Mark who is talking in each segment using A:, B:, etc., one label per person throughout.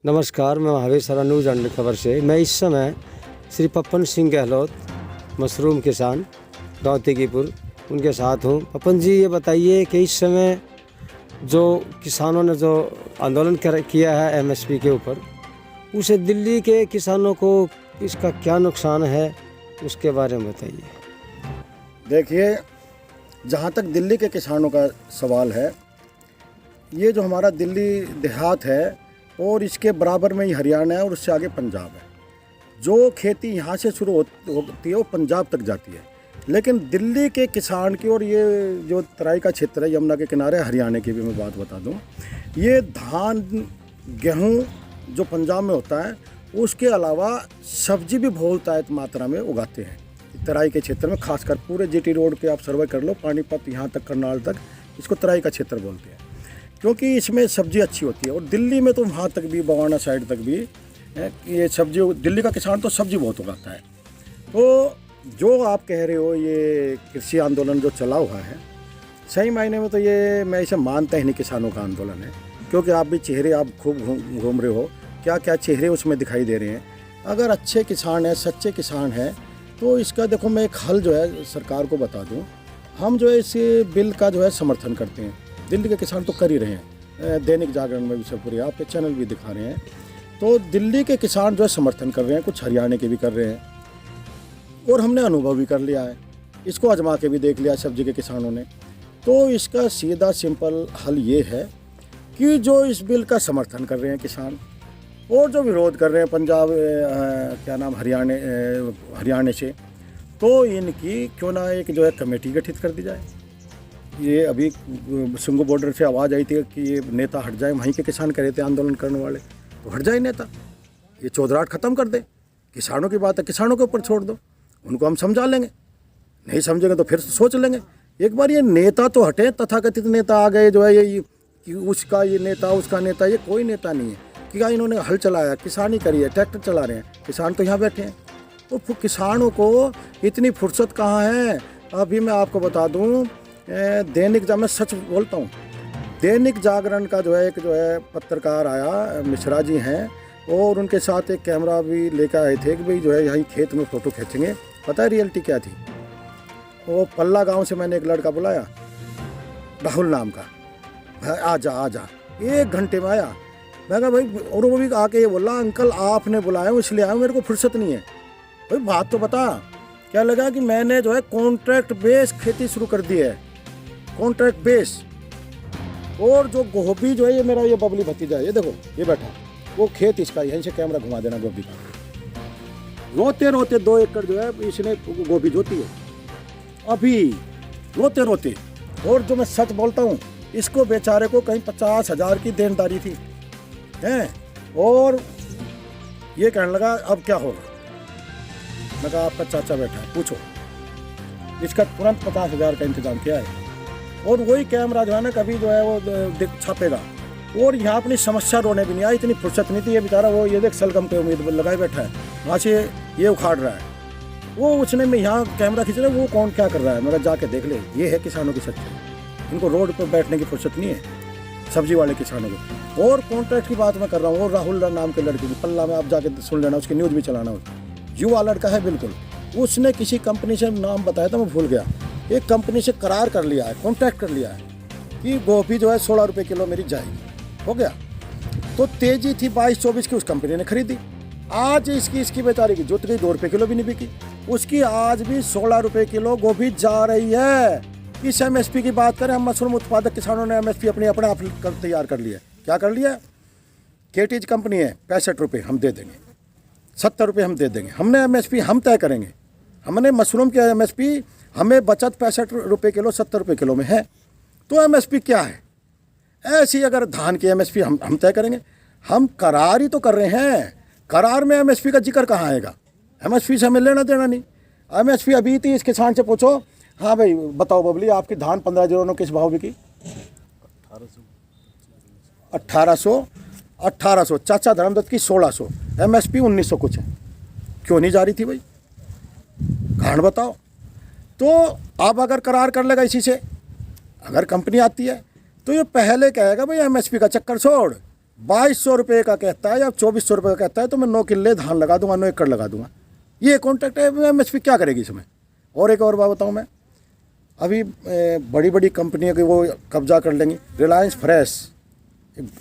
A: नमस्कार, मैं महावीर सरा न्यूज़ अंडर खबर से। मैं इस समय श्री पप्पन सिंह गहलोत, मशरूम किसान, गाँव तिकीपुर, उनके साथ हूँ। पप्पन जी, ये बताइए कि इस समय जो किसानों ने जो आंदोलन किया है एमएसपी के ऊपर, उसे दिल्ली के किसानों को इसका क्या नुकसान है, उसके बारे में बताइए।
B: देखिए, जहाँ तक दिल्ली के किसानों का सवाल है, ये जो हमारा दिल्ली देहात है और इसके बराबर में ही हरियाणा है और उससे आगे पंजाब है। जो खेती यहाँ से शुरू होती है वो पंजाब तक जाती है, लेकिन दिल्ली के किसान की, और ये जो तराई का क्षेत्र है यमुना के किनारे, हरियाणा की भी मैं बात बता दूँ, ये धान गेहूँ जो पंजाब में होता है, उसके अलावा सब्जी भी बहुत मात्रा में उगाते हैं तराई के क्षेत्र में। खासकर पूरे जीटी रोड के आप सर्वे कर लो, पानीपत यहाँ तक, करनाल तक, इसको तराई का क्षेत्र बोलते हैं, क्योंकि इसमें सब्जी अच्छी होती है। और दिल्ली में तो वहाँ तक भी, बवाना साइड तक भी ये सब्जी, दिल्ली का किसान तो सब्जी बहुत उगाता है। तो जो आप कह रहे हो ये कृषि आंदोलन जो चला हुआ है, सही मायने में तो ये मैं इसे मानता ही नहीं किसानों का आंदोलन है, क्योंकि आप भी चेहरे आप खूब घूम रहे हो, क्या क्या चेहरे उसमें दिखाई दे रहे हैं। अगर अच्छे किसान हैं, सच्चे किसान हैं, तो इसका देखो, मैं एक हल जो है सरकार को बता दूँ। हम जो है इस बिल का जो है समर्थन करते हैं। दिल्ली के किसान तो कर ही रहे हैं, दैनिक जागरण में भी सब पूरे आपके चैनल भी दिखा रहे हैं। तो दिल्ली के किसान जो है समर्थन कर रहे हैं, कुछ हरियाणा के भी कर रहे हैं, और हमने अनुभव भी कर लिया है, इसको आजमा के भी देख लिया सब्जी के किसानों ने। तो इसका सीधा सिंपल हल ये है कि जो इस बिल का समर्थन कर रहे हैं किसान, और जो विरोध कर रहे हैं पंजाब हरियाणा से, तो इनकी क्यों ना एक जो है कमेटी गठित कर दी जाए। ये अभी सिंगू बॉर्डर से आवाज़ आई थी कि ये नेता हट जाए, वहीं के किसान कह रहे थे आंदोलन करने वाले, तो हट जाए नेता, ये चौधराहट ख़त्म कर दे। किसानों की बात है, किसानों के ऊपर छोड़ दो, उनको हम समझा लेंगे, नहीं समझेंगे तो फिर सोच लेंगे। एक बार ये नेता तो हटे, तथाकथित नेता आ गए जो है ये कि उसका ये नेता, उसका नेता, ये कोई नेता नहीं है। क्या इन्होंने हल चलाया, किसानी करी है, ट्रैक्टर चला रहे हैं, किसान तो यहाँ बैठे हैं। तो किसानों को इतनी फुर्सत कहाँ है। अभी मैं आपको बता दूँ, मैं सच बोलता हूँ, दैनिक जागरण का जो है एक जो है पत्रकार आया, मिश्रा जी हैं, और उनके साथ एक कैमरा भी लेकर आए थे कि भाई जो है यहीं खेत में फ़ोटो खींचेंगे। पता है रियलिटी क्या थी? वो पल्ला गांव से मैंने एक लड़का बुलाया, राहुल नाम का, आजा आजा, 1 घंटे में आया। मैं कहा भाई, और वो भी आके ये बोला, अंकल आपने बुलाया इसलिए आया, मेरे को फुर्सत नहीं है। भाई बात तो बता। क्या लगा कि मैंने जो है कॉन्ट्रैक्ट बेस खेती शुरू कर दी है, कॉन्ट्रैक्ट बेस। और जो गोभी जो है, ये मेरा ये बबली भतीजा है, ये देखो ये बैठा, वो खेत इसका, यहीं से कैमरा घुमा देना गोभी का। रोते रोते 2 एकड़ जो है इसने गोभी जोती है अभी, रोते रोते। और जो मैं सच बोलता हूँ, इसको बेचारे को कहीं 50,000 की देनदारी थी हैं, और ये कहने लगा अब क्या होगा। मैं कहा आपका चाचा बैठा है, पूछो। इसका तुरंत 50,000 का इंतजाम किया है, और वही कैमरा जो है ना कभी जो है वो छापेगा। और यहाँ अपनी समस्या रोने भी नहीं आई, इतनी फुर्सत नहीं थी। ये बेचारा वो ये देख सलगम पे उम्मीद लगाए बैठा है, वहाँ से ये उखाड़ रहा है, वो उसने में यहाँ कैमरा खींच रहा है, वो कौन क्या कर रहा है, मेरा जाके देख ले। ये है किसानों की सच्चाई। इनको रोड पर बैठने की फुर्सत नहीं है, सब्जी वाले किसानों को। और कॉन्ट्रैक्ट की बात मैं कर रहा हूँ, और राहुल नाम के लड़के की, पल्ला में आप जाके सुन लेना, उसकी न्यूज़ भी चलाना। युवा लड़का है बिल्कुल, उसने किसी कंपनी से नाम बताया था, मैं भूल गया, एक कंपनी से करार कर लिया है, कॉन्ट्रैक्ट कर लिया है कि गोभी जो है 16 रुपये किलो मेरी जाएगी। हो गया। तो तेजी थी 22-24 की, उस कंपनी ने खरीदी। आज इसकी बेचारे की जुट गई, 2 रुपये किलो भी नहीं बिकी उसकी। आज भी 16 रुपये किलो गोभी जा रही है। इस एमएसपी की बात करें, हम मशरूम उत्पादक किसानों ने एमएसपी अपने आप तैयार कर लिया। क्या कर लिया? केटीज कंपनी है, 65 रुपये हम दे देंगे, 70 रुपये हम दे देंगे, हमने एमएसपी हम तय करेंगे। हमने मशरूम की एमएसपी, हमें बचत 65 रुपये किलो, 70 रुपये किलो में है। तो एमएसपी क्या है? ऐसी अगर धान की एमएसपी हम तय करेंगे। हम करार ही तो कर रहे हैं, करार में एमएसपी का जिक्र कहाँ आएगा? एमएसपी से हमें लेना देना नहीं। एमएसपी अभी थी, इस किसान से पूछो, हाँ भाई बताओ बबली, आपकी धान 15 किस भाव बिकी? 1800। चाचा धर्मदत्त की 1600, एमएसपी 1900 कुछ है। क्यों नहीं जा रही थी भाई? कारण बताओ। तो अब अगर करार कर लेगा इसी से, अगर कंपनी आती है, तो ये पहले कहेगा भाई एमएसपी का चक्कर छोड़, 2200 रुपये का कहता है या 2400 रुपये का कहता है, तो मैं 9 किल्ले धान लगा दूंगा, 9 एकड़ लगा दूंगा। ये कॉन्ट्रैक्ट है, MSP क्या करेगी इसमें? और एक और बात बताऊँ मैं, अभी बड़ी बड़ी कंपनियों की वो कब्जा कर लेंगी। रिलायंस फ्रेश,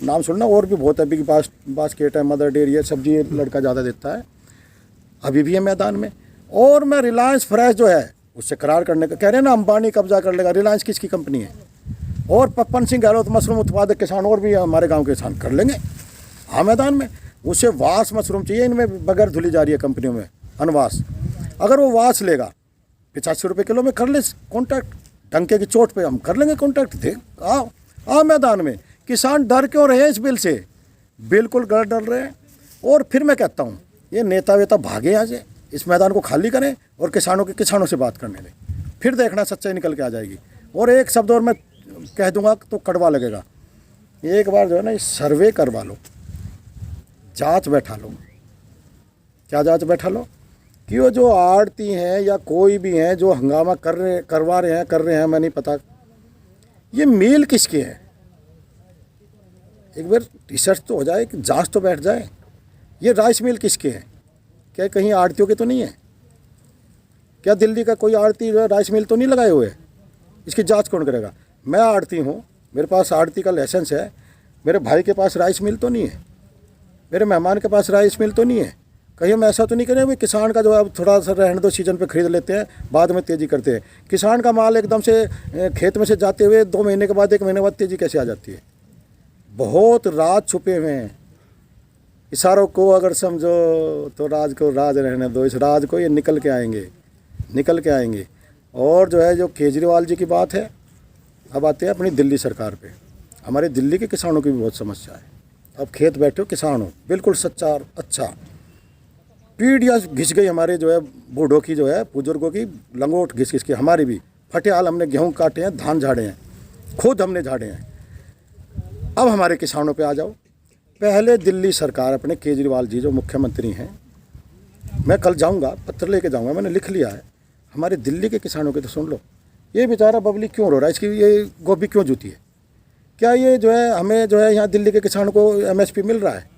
B: नाम सुनना, और भी बहुत है, बिग बास्केट है, मदर डेयरी है, सब्जी लड़का ज़्यादा देता है, अभी भी है मैदान में। और मैं रिलायंस फ्रेश जो है उससे करार करने का कह रहे हैं ना, अंबानी कब्जा कर लेगा। रिलायंस किसकी कंपनी है? और पप्पन सिंह गहलोत मशरूम उत्पादक किसान और भी हमारे गांव के किसान कर लेंगे हाँ मैदान में। उसे वास मशरूम चाहिए, इनमें बगैर धुली जा रही है कंपनियों में अनवास। अगर वो वास लेगा 85 रुपये किलो में, कर ले कॉन्ट्रैक्ट, डंके की चोट पे हम कर लेंगे कॉन्ट्रैक्ट। थे आओ मैदान में। किसान डर क्यों रहे हैं इस बिल से? बिल्कुल डर रहे हैं। और फिर मैं कहता हूँ, ये नेता वेता भागे यहाँ से, इस मैदान को खाली करें और किसानों से बात करने दें, फिर देखना सच्चाई निकल के आ जाएगी। और एक शब्द और मैं कह दूंगा तो कड़वा लगेगा, एक बार जो है ना, सर्वे करवा लो, जांच बैठा लो। क्या जांच बैठा लो? कि वो जो आड़ती हैं या कोई भी हैं जो हंगामा कर रहे हैं, मैं नहीं पता ये मिल किसके है। एक बार रिसर्च तो हो जाए, कि जांच तो बैठ जाए, ये राइस मिल किसके है? क्या कहीं आड़तियों के तो नहीं है? क्या दिल्ली का कोई आड़ती जो है राइस मिल तो नहीं लगाए हुए? इसकी जांच कौन करेगा? मैं आड़ती हूँ, मेरे पास आड़ती का लाइसेंस है, मेरे भाई के पास राइस मिल तो नहीं है, मेरे मेहमान के पास राइस मिल तो नहीं है। कहीं हम ऐसा तो नहीं करें भाई किसान का जो अब थोड़ा सा रहने दो, सीजन पे खरीद लेते हैं, बाद में तेज़ी करते हैं। किसान का माल एकदम से खेत में से जाते हुए 2 महीने के बाद, 1 महीने बाद तेज़ी कैसे आ जाती है? बहुत राज छुपे हुए हैं। इशारों को अगर समझो तो राज को राज रहने दो, इस राज को ये निकल के आएंगे। और जो है, जो केजरीवाल जी की बात है, अब आते हैं अपनी दिल्ली सरकार पे। हमारे दिल्ली के किसानों की भी बहुत समस्या है। अब खेत बैठे हो, किसान हो, बिल्कुल सच्चा और अच्छा। पीढ़ियाँ घिस गई हमारे जो है बूढ़ों की, जो है बुजुर्गों की लंगोट घिस के, हमारी भी फटे हाल। हमने गेहूँ काटे हैं, धान झाड़े हैं, खुद हमने झाड़े हैं। अब हमारे किसानों पे आ जाओ। पहले दिल्ली सरकार, अपने केजरीवाल जी जो मुख्यमंत्री हैं, मैं कल जाऊंगा, पत्र लेके जाऊंगा, मैंने लिख लिया है। हमारे दिल्ली के किसानों के तो सुन लो। ये बेचारा बबली क्यों रो रहा है? इसकी ये गोभी क्यों जूती है? क्या ये जो है हमें जो है यहाँ दिल्ली के किसानों को MSP मिल रहा है?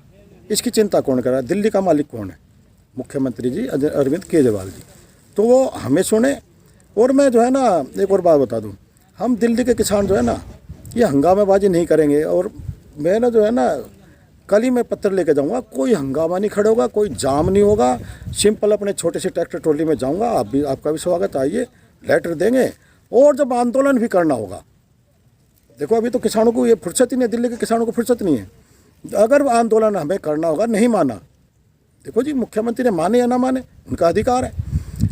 B: इसकी चिंता कौन कर रहा है? दिल्ली का मालिक कौन है? मुख्यमंत्री जी अरविंद केजरीवाल जी। तो वो हमें सुने। और मैं जो है ना, एक और बात बता दूँ, हम दिल्ली के किसान जो है ना, ये हंगामेबाजी नहीं करेंगे। और मैं ना जो है ना, कल ही मैं पत्र लेके जाऊंगा, कोई हंगामा नहीं खड़ा होगा, कोई जाम नहीं होगा। सिंपल अपने छोटे से ट्रैक्टर ट्रॉली में जाऊंगा, आपका भी स्वागत, आइए, लेटर देंगे। और जब आंदोलन भी करना होगा, देखो अभी तो किसानों को ये फुर्सत ही नहीं है, दिल्ली के किसानों को फुर्सत नहीं है। अगर आंदोलन हमें करना होगा, नहीं माना, देखो जी, मुख्यमंत्री ने माने या ना माने, उनका अधिकार है।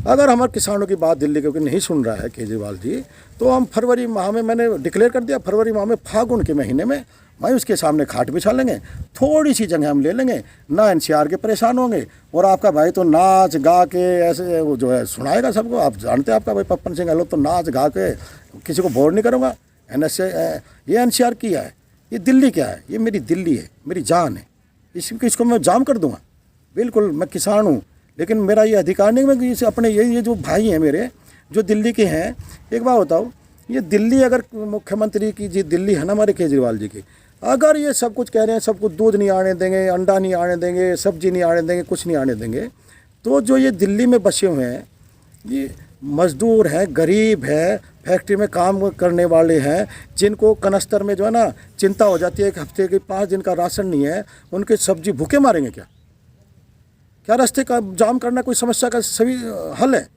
B: अगर हमारे किसानों की बात दिल्ली क्योंकि नहीं सुन रहा है केजरीवाल जी, तो हम फरवरी माह में, मैंने डिक्लेयर कर दिया, फरवरी माह में, फागुन के महीने में भाई उसके सामने खाट बिछा लेंगे, थोड़ी सी जगह हम ले लेंगे, ना NCR के परेशान होंगे। और आपका भाई तो नाच गा के ऐसे वो जो है सुनाएगा सबको। आप जानते हैं आपका भाई पप्पन सिंह गहलोत तो नाच गा के किसी को बोर नहीं करूँगा। ये NCR किया है, ये दिल्ली क्या है? ये मेरी दिल्ली है, मेरी जान है। इसको मैं जाम कर दूँगा? बिल्कुल, मैं किसान हूँ, लेकिन मेरा ये अधिकार नहीं। मैं इसे अपने ये जो भाई हैं मेरे, जो दिल्ली के हैं, एक बात बताओ, ये दिल्ली अगर मुख्यमंत्री की जी दिल्ली है ना हमारे केजरीवाल जी की, अगर ये सब कुछ कह रहे हैं, सब कुछ दूध नहीं आने देंगे, अंडा नहीं आने देंगे, सब्जी नहीं आने देंगे, कुछ नहीं आने देंगे, तो जो ये दिल्ली में बसे हुए हैं, ये मजदूर हैं, गरीब हैं, फैक्ट्री में काम करने वाले हैं, जिनको कनस्तर में जो है ना चिंता हो जाती है कि हफ्ते के 5 दिन का राशन नहीं है, उनके सब्जी भूखे मारेंगे क्या? क्या रास्ते का जाम करना कोई समस्या का सभी हल है?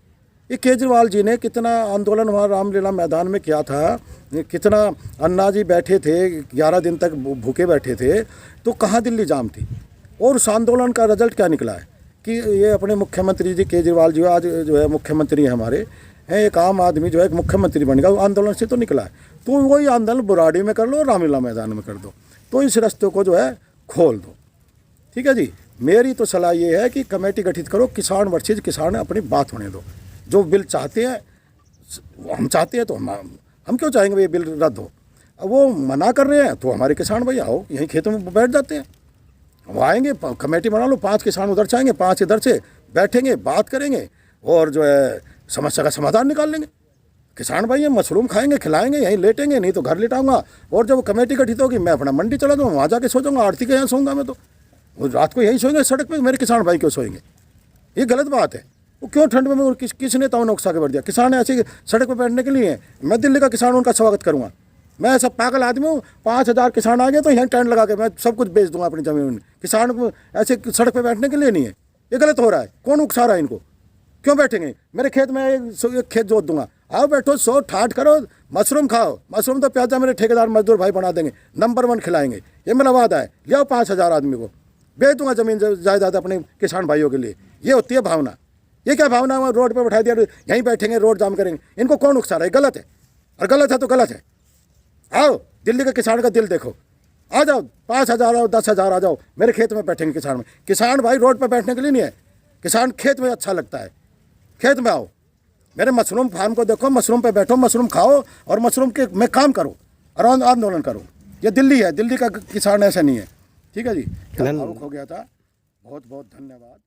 B: ये केजरीवाल जी ने कितना आंदोलन वहाँ रामलीला मैदान में किया था, कितना अन्ना जी बैठे थे, 11 दिन तक भूखे बैठे थे, तो कहाँ दिल्ली जाम थी? और उस आंदोलन का रिजल्ट क्या निकला है कि ये अपने मुख्यमंत्री जी केजरीवाल जी आज जो है मुख्यमंत्री हैं हमारे, हैं, एक आम आदमी जो है एक मुख्यमंत्री बन गया, वो आंदोलन से तो निकला है। तो वही आंदोलन बुराड़ी में कर लो, रामलीला मैदान में कर दो, तो इस रास्ते को जो है खोल दो। ठीक है जी, मेरी तो सलाह ये है कि कमेटी गठित करो, किसान वर्सेज किसान अपनी बात होने दो। जो बिल चाहते हैं, हम चाहते हैं तो हम क्यों चाहेंगे ये बिल रद्द हो? अब वो मना कर रहे हैं तो हमारे किसान भाई आओ, यहीं खेतों में बैठ जाते हैं, वो आएंगे, कमेटी बना लो, 5 किसान उधर से आएंगे, 5 इधर से बैठेंगे, बात करेंगे और जो है समस्या का समाधान निकाल लेंगे। किसान भाई ये मशरूम खाएंगे, खिलाएंगे, यहीं लेटेंगे, नहीं तो घर लेटाऊंगा। और जब कमेटी गठित होगी मैं अपना मंडी चला जाऊँगा, वहाँ जाके सो जाऊँगा, आरती के यहाँ सोऊंगा मैं तो। वो रात को यहीं सोएंगे सड़क पे, मेरे किसान भाई क्यों सोएंगे? ये गलत बात है। वो क्यों ठंड में किस नेताओं ने उकसा के भर दिया? किसान ऐसे सड़क पर बैठने के लिए हैं। मैं दिल्ली का किसान, उनका स्वागत करूँगा। मैं ऐसा पागल आदमी हूँ? 5,000 किसान आ गए तो यहाँ टेंट लगा के मैं सब कुछ बेच दूंगा अपनी ज़मीन। किसान को ऐसे सड़क पे बैठने के लिए नहीं है। ये गलत हो रहा है। कौन उकसा रहा है इनको? क्यों बैठेंगे? मेरे खेत में एक खेत जोत दूंगा, आओ बैठो, सो ठाठ करो, मशरूम खाओ। मशरूम तो प्याजा मेरे ठेकेदार मजदूर भाई बना देंगे, नंबर 1 खिलाएंगे। ये मेरा वादा है। ले आओ 5,000 आदमी को, बेच दूंगा ज़मीन जायदाद अपने किसान भाइयों के लिए। ये होती है भावना। ये क्या भावना? वो रोड पर बैठा दिया, यहीं बैठेंगे, रोड जाम करेंगे। इनको कौन उकसा रहा है? गलत है, और गलत है तो गलत है। आओ, दिल्ली के किसान का दिल देखो, आ जाओ, 5,000 आओ, 10,000 आ जाओ, मेरे खेत में बैठेंगे किसान में। किसान भाई रोड पर बैठने के लिए नहीं है, किसान खेत में अच्छा लगता है। खेत में आओ, मेरे मशरूम फार्म को देखो, मशरूम पे बैठो, मशरूम खाओ और मशरूम के में काम करो और आंदोलन करो। ये दिल्ली है, दिल्ली का किसान ऐसा नहीं है। ठीक है जी, भावुक हो गया था। बहुत बहुत धन्यवाद।